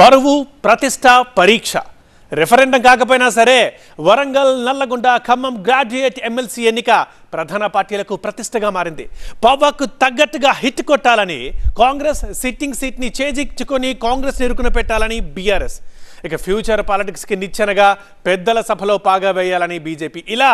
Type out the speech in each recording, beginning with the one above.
పరువు ప్రతిష్ట పరీక్ష రెఫరెండం కాకపోయినా సరే వరంగల్ నల్లగొండ ఖమ్మం గ్రాడ్యుయేట్ ఎమ్మెల్సీ ఎన్నిక ప్రధాన పార్టీలకు ప్రతిష్టగా మారింది. పవర్కు తగ్గట్టుగా హిట్ కొట్టాలని కాంగ్రెస్ సిట్టింగ్ సీట్ని చేజిక్చుకొని కాంగ్రెస్ నిరుకున పెట్టాలని బీఆర్ఎస్, ఇక ఫ్యూచర్ పాలిటిక్స్కి నిచ్చెనగా పెద్దల సభలో పాగా వేయాలని బీజేపీ, ఇలా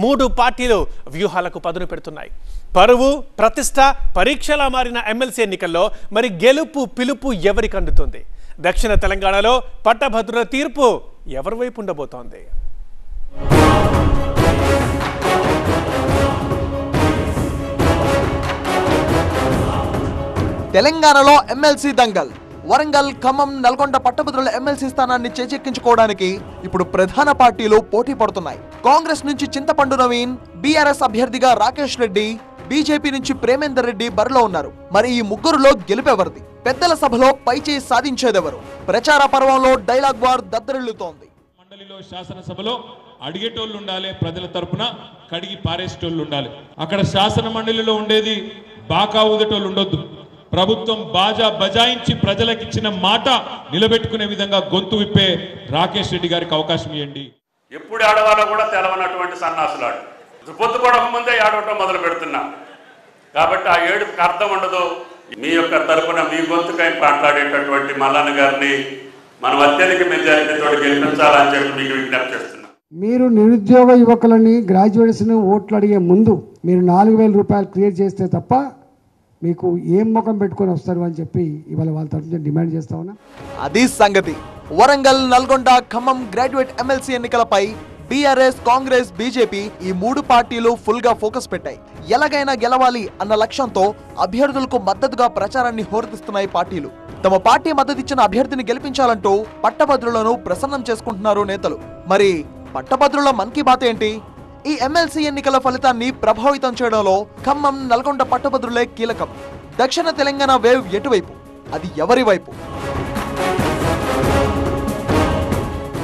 మూడు పార్టీలు వ్యూహాలకు పదును పెడుతున్నాయి. పరువు ప్రతిష్ట పరీక్షలా మారిన ఎమ్మెల్సీ ఎన్నికల్లో మరి గెలుపు పిలుపు ఎవరికి అందుతుంది? దక్షిణ తెలంగాణలో పట్టభద్రుల తీర్పు ఎవరి వైపు ఉండబోతోంది? తెలంగాణలో ఎమ్మెల్సీ దంగల్. వరంగల్ ఖమ్మం నల్గొండ పట్టభద్రుల ఎమ్మెల్సీ స్థానాన్ని చేజెక్కించుకోవడానికి ఇప్పుడు ప్రధాన పార్టీలు పోటీ పడుతున్నాయి. కాంగ్రెస్ నుంచి చింతపండు నవీన్, బీఆర్ఎస్ అభ్యర్థిగా రాకేష్ రెడ్డి, బీజేపీ నుంచి ప్రేమేందర్ రెడ్డి బరిలో ఉన్నారు. మరి ఈ ముగ్గురులో గెలుపెవరిది? పెద్దల సభలో పైచేయి సాధించేదెవరు? ప్రచార పర్వంలో డైలాగ్ వార్ దద్దరిల్లుతోంది. మండలిలో శాసనసభలో అడిగేటోళ్ళు ఉండాలి, ప్రజల తరపున కడిగి పారేసేటోళ్ళు ఉండాలి. అక్కడ శాసన మండలిలో ఉండేది బాకా ఊదేటోళ్ళు ఉండొద్దు. ప్రభుత్వం బాజా బజాయించి ప్రజలకు ఇచ్చిన మాట నిలబెట్టుకునే విధంగా గొంతు విప్పే రాకేష్ రెడ్డి గారికి అవకాశం ఇవ్వండి. ఎప్పుడు ఆడవాలో కూడా తెలవనటువంటి సన్నాసులాడు పొద్దు కొడక ముందే ఆడవటం మొదలు పెడుతున్నా కాబట్టి ఆ ఏడుపుకి అర్థం ఉండదు. మీ యొక్క తరపున మీ గొంతుకై మాట్లాడేటటువంటి మల్లన్న గారిని మనం అత్యధిక మెజారిటీతో గెలిపించాలని చెప్పి మీకు విజ్ఞప్తి చేస్తున్నాం. మీరు నిరుద్యోగ యువకులని గ్రాడ్యుయేట్స్ని ఓట్లు అడిగే ముందు మీరు 4,000 రూపాయలు క్లియర్ చేస్తే తప్ప మీకు ఏం ముఖం పెట్టుకొని వస్తారు అని చెప్పి ఇవాళ వాళ్ళ తరఫున డిమాండ్ చేస్తా ఉన్నా. అది సంగతి. వరంగల్ నల్గొండ ఖమ్మం గ్రాడ్యుయేట్ ఎమ్మెల్సీ ఎన్నికలపై బీఆర్ఎస్, కాంగ్రెస్, బీజేపీ ఈ మూడు పార్టీలు ఫుల్ గా ఫోకస్ పెట్టాయి. ఎలాగైనా గెలవాలి అన్న లక్ష్యంతో అభ్యర్థులకు మద్దతుగా ప్రచారాన్ని హోరెత్తిస్తున్నాయి పార్టీలు. తమ పార్టీ మద్దతిచ్చిన అభ్యర్థిని గెలిపించాలంటూ పట్టభద్రులను ప్రసన్నం చేసుకుంటున్నారు నేతలు. మరి పట్టభద్రుల మన్ కీ బాత్ ఏంటి? ఈ ఎమ్మెల్సీ ఎన్నికల ఫలితాన్ని ప్రభావితం చేయడంలో ఖమ్మం నల్గొండ పట్టభద్రులే కీలకం. దక్షిణ తెలంగాణ వేవ్ ఎటువైపు? అది ఎవరి వైపు?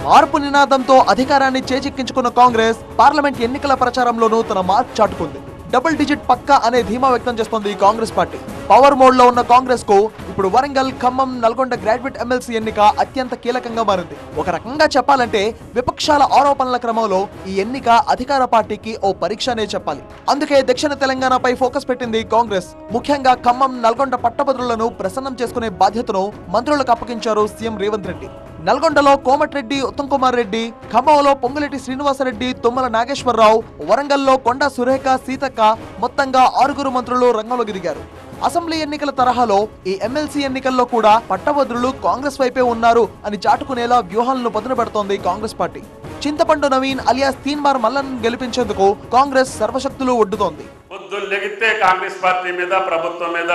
మార్పు నినాదంతో అధికారాన్ని చేజిక్కించుకున్న కాంగ్రెస్ పార్లమెంట్ ఎన్నికల ప్రచారంలోనూ తన మార్క్ చాటుకుంది. డబుల్ డిజిట్ పక్కా అనే ధీమా వ్యక్తం చేస్తోంది కాంగ్రెస్ పార్టీ. పవర్ మోడ్ లో ఉన్న కాంగ్రెస్ కు ఇప్పుడు వరంగల్ ఖమ్మం నల్గొండ గ్రాడ్యుయేట్ ఎమ్మెల్సీ ఎన్నిక అత్యంత కీలకంగా మారింది. ఒక రకంగా చెప్పాలంటే విపక్షాల ఆరోపణల క్రమంలో ఈ ఎన్నిక అధికార పార్టీకి ఓ పరీక్ష అనే చెప్పాలి. అందుకే దక్షిణ తెలంగాణపై ఫోకస్ పెట్టింది కాంగ్రెస్. ముఖ్యంగా ఖమ్మం నల్గొండ పట్టభద్రులను ప్రసన్నం చేసుకునే బాధ్యతను మంత్రులకు అప్పగించారు సీఎం రేవంత్ రెడ్డి. నల్గొండలో కోమటిరెడ్డి, ఉత్తమ్ కుమార్ రెడ్డి, ఖమ్మంలో పొంగులేటి శ్రీనివాసరెడ్డి, తుమ్మల నాగేశ్వరరావు, వరంగల్లో కొండా సురేఖ, సీతక్క, మొత్తంగా 6 మంత్రులు రంగంలోకి దిగారు. అసెంబ్లీ ఎన్నికల తరహాలో ఈ ఎమ్మెల్సీ ఎన్నికల్లో కూడా పట్టభద్రులు కాంగ్రెస్ వైపే ఉన్నారు అని చాటుకునేలా వ్యూహాలను పదును పెడుతోంది కాంగ్రెస్ పార్టీ. చింతపండు నవీన్ అలియాస్ తీన్మార్ మల్లన్ గెలిపించేందుకు కాంగ్రెస్ సర్వశక్తులు ఒడ్డుతోంది. పొద్దున్న లెగితే కాంగ్రెస్ పార్టీ మీద, ప్రభుత్వం మీద,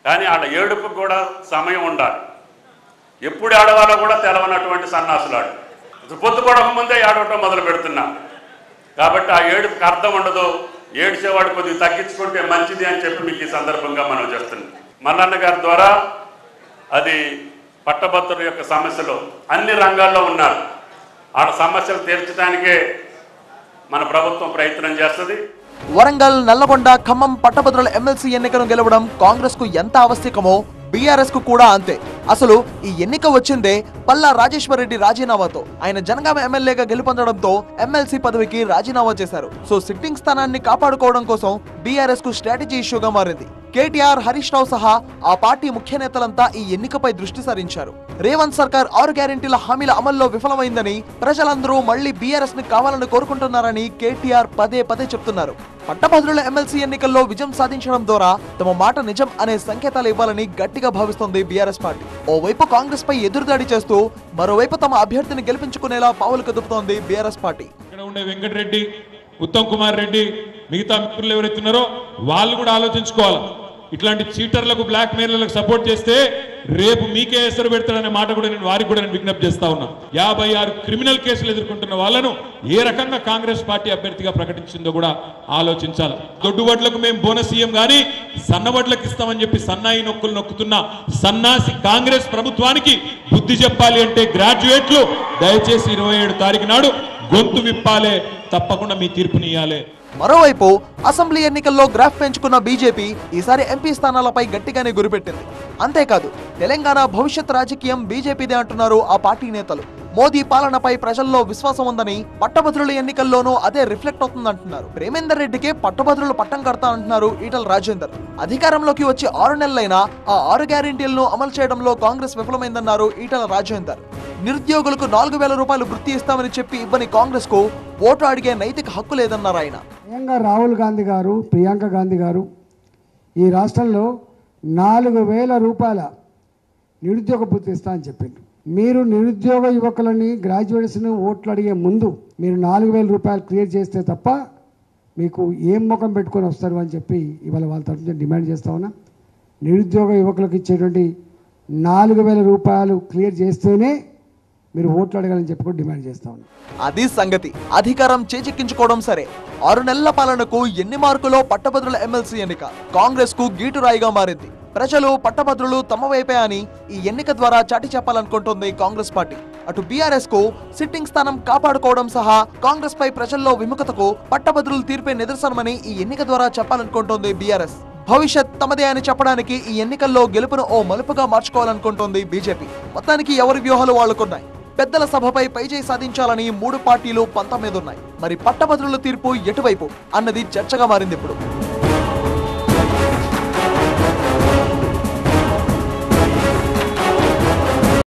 కానీ వాళ్ళ ఏడుపుకు కూడా సమయం ఉండాలి. ఎప్పుడు ఆడవాలో కూడా తెలవనటువంటి సన్నాసులాడు పొద్దు కొడక ముందే ఆడవటం మొదలు పెడుతున్నా కాబట్టి ఆ ఏడుపుకి అర్థం ఉండదు. ఏడ్చేవాడు కొద్దిగా తగ్గించుకుంటే మంచిది అని చెప్పి మీకు ఈ సందర్భంగా మనం చేస్తున్నాం. మల్లన్న గారి ద్వారా అది పట్టభద్రుల యొక్క సమస్యలు అన్ని రంగాల్లో ఉన్నారు. ఆ సమస్యలు తీర్చడానికే మన ప్రభుత్వం ప్రయత్నం చేస్తుంది. వరంగల్ నల్లగొండ ఖమ్మం పట్టభద్రుల ఎమ్మెల్సీ ఎన్నికను గెలవడం కాంగ్రెస్ కు ఎంత ఆవశ్యకమో బీఆర్ఎస్ కు కూడా అంతే. అసలు ఈ ఎన్నిక వచ్చిందే పల్లా రాజేశ్వర్ రెడ్డి రాజీనామాతో. ఆయన జనగామ ఎమ్మెల్యేగా గెలుపొందడంతో ఎమ్మెల్సీ పదవికి రాజీనామా చేశారు. సో సిట్టింగ్ స్థానాన్ని కాపాడుకోవడం కోసం బీఆర్ఎస్ కు స్ట్రాటజీ ఇష్యూగా మారింది. కేటీఆర్, హరీష్ రావు సహా ఆ పార్టీ ముఖ్య నేతలంతా ఈ ఎన్నికపై దృష్టి సారించారు. రేవంత్ సర్కార్ 6 గ్యారెంటీల హామీల అమల్లో విఫలమైందని, ప్రజలందరూ మళ్లీ బీఆర్ఎస్ ని కావాలని కోరుకుంటున్నారని కేటీఆర్ పదే పదే చెప్తున్నారు. పట్టభద్రుల ఎమ్మెల్సీ ఎన్నికల్లో విజయం సాధించడం ద్వారా తమ మాట నిజం అనే సంకేతాలు ఇవ్వాలని గట్టిగా భావిస్తోంది బీఆర్ఎస్ పార్టీ. ఓవైపు కాంగ్రెస్ పై ఎదురుదాడి చేస్తూ మరోవైపు తమ అభ్యర్థిని గెలిపించుకునేలా పావులు కదుపుతోంది బీఆర్ఎస్ పార్టీ. ఇక్కడ ఉండే వెంకటరెడ్డి, ఉత్తమ్ కుమార్ రెడ్డి, మిగతా మిత్రులు ఎవరైతున్నారో వాళ్ళు కూడా ఆలోచించుకోవాలి. ఇట్లాంటి చీటర్లకు, బ్లాక్ మెయిలర్లకు సపోర్ట్ చేస్తే రేపు మీకే ఎసరు పెడతాడనే మాట కూడా వారికి కూడా నేను విజ్ఞప్తి చేస్తా ఉన్నా. 56 క్రిమినల్ కేసులు ఎదుర్కొంటున్న వాళ్ళను ఏ రకంగా కాంగ్రెస్ పార్టీ అభ్యర్థిగా ప్రకటించిందో కూడా ఆలోచించాలి. దొడ్డుబడ్లకు మేము బోనస్ ఇయ్యం కానీ సన్నబడ్లకు ఇస్తామని చెప్పి సన్నాయి నొక్కులు నొక్కుతున్న సన్నాసి కాంగ్రెస్ ప్రభుత్వానికి బుద్ధి చెప్పాలి అంటే గ్రాడ్యుయేట్లు దయచేసి 27 తారీఖు నాడు గొంతు విప్పాలే, తప్పకుండా మీ తీర్పునియాలే. మరోవైపు అసెంబ్లీ ఎన్నికల్లో గ్రాఫ్ పెంచుకున్న బీజేపీ ఈసారి ఎంపీ స్థానాలపై గట్టిగానే గురిపెట్టింది. అంతేకాదు తెలంగాణ భవిష్యత్ రాజకీయం బీజేపీదే అంటున్నారు ఆ పార్టీ నేతలు. మోదీ పాలనపై ప్రజల్లో విశ్వాసం ఉందని, పట్టభద్రుల ఎన్నికల్లోనూ అదే రిఫ్లెక్ట్ అవుతుందంటున్నారు. ప్రేమేందర్ రెడ్డికే పట్టభద్రులు పట్టం కడతా అంటున్నారు ఈటల రాజేందర్. అధికారంలోకి వచ్చి 6 నెలలైనా ఆ 6 గ్యారెంటీలను అమలు చేయడంలో కాంగ్రెస్ విఫలమైందన్నారు ఈటల రాజేందర్. నిరుద్యోగులకు 4,000 రూపాయలు వృత్తి ఇస్తామని చెప్పి ఇవ్వని కాంగ్రెస్ కు ఓటు అడిగే నైతిక హక్కు లేదన్నారు ఆయన. స్వయంగా రాహుల్ గాంధీ గారు, ప్రియాంక గాంధీ గారు ఈ రాష్ట్రంలో 4,000 రూపాయల నిరుద్యోగ వృత్తి ఇస్తా అని చెప్పింది. మీరు నిరుద్యోగ యువకులని గ్రాడ్యుయేట్స్ని ఓట్లు అడిగే ముందు మీరు 4,000 రూపాయలు క్లియర్ చేస్తే తప్ప మీకు ఏం ముఖం పెట్టుకొని వస్తారు అని చెప్పి ఇవాళ వాళ్ళ తరఫున డిమాండ్ చేస్తా ఉన్నా. నిరుద్యోగ యువకులకు ఇచ్చేటువంటి 4,000 రూపాయలు క్లియర్ చేస్తేనే మీరు ఓట్లు అడగాలని చెప్పి కూడా డిమాండ్ చేస్తా ఉన్నా. అది సంగతి. అధికారం చేజిక్కించుకోవడం సరే, 6 నెలల పాలనకు ఎన్ని మార్కులో పట్టభద్రుల ఎమ్మెల్సీ ఎన్నిక కాంగ్రెస్ కు గీటురాయిగా మారింది. ప్రజలు పట్టభద్రులు తమ వైపే అని ఈ ఎన్నిక ద్వారా చాటి చెప్పాలనుకుంటోంది కాంగ్రెస్ పార్టీ. అటు బీఆర్ఎస్ కు సిట్టింగ్ స్థానం కాపాడుకోవడం సహా కాంగ్రెస్ పై ప్రజల్లో విముఖతకు పట్టభద్రులు తీర్పే నిదర్శనమని ఈ ఎన్నిక ద్వారా చెప్పాలనుకుంటోంది బీఆర్ఎస్. భవిష్యత్ తమదే అని చెప్పడానికి ఈ ఎన్నికల్లో గెలుపును ఓ మలుపుగా మార్చుకోవాలనుకుంటోంది బీజేపీ. మొత్తానికి ఎవరి వ్యూహాలు వాళ్లకున్నాయి. పెద్దల సభపై పైచేయి సాధించాలని 3 పార్టీలు పంతం మీదున్నాయి. మరి పట్టభద్రుల తీర్పు ఎటువైపు అన్నది చర్చగా మారింది ఇప్పుడు.